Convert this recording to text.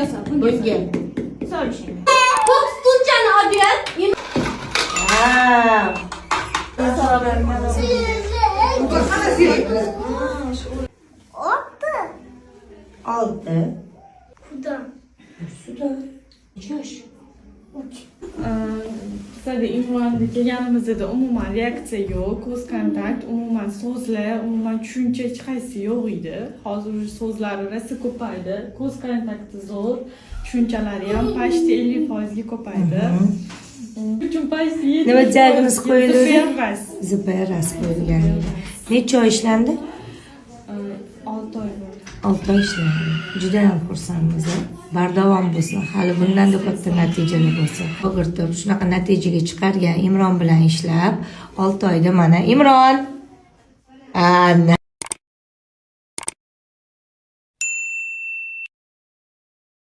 Bunga. So'rashing. Ko'k tutunchani olib ber. Olti. Bizada Imronga kelganimizda umuman reaksiya yo'q, ko'z kontakt, umuman so'zlar, umuman tushuncha hech qaysi yo'q edi. Hozir so'zlari rosa ko'paydi, ko'z kontakti zo'r, tushunchalari ham почти 50% ga ko'paydi. Uchun paysi Nima diagnoz qo'yildi? Zubayras. Zubayras qo'yilgan. Necha oy ishlandi? 6 oy bo'ldi. 6 oy ishlandi. Juda ham xursandmiz. Bardavom bo'lsin, hali bundan-da katta natijali bo'lsin. O'g'irtib shunaqa natijaga chiqargan Imron bilan ishlab, 6 oyda mana Imron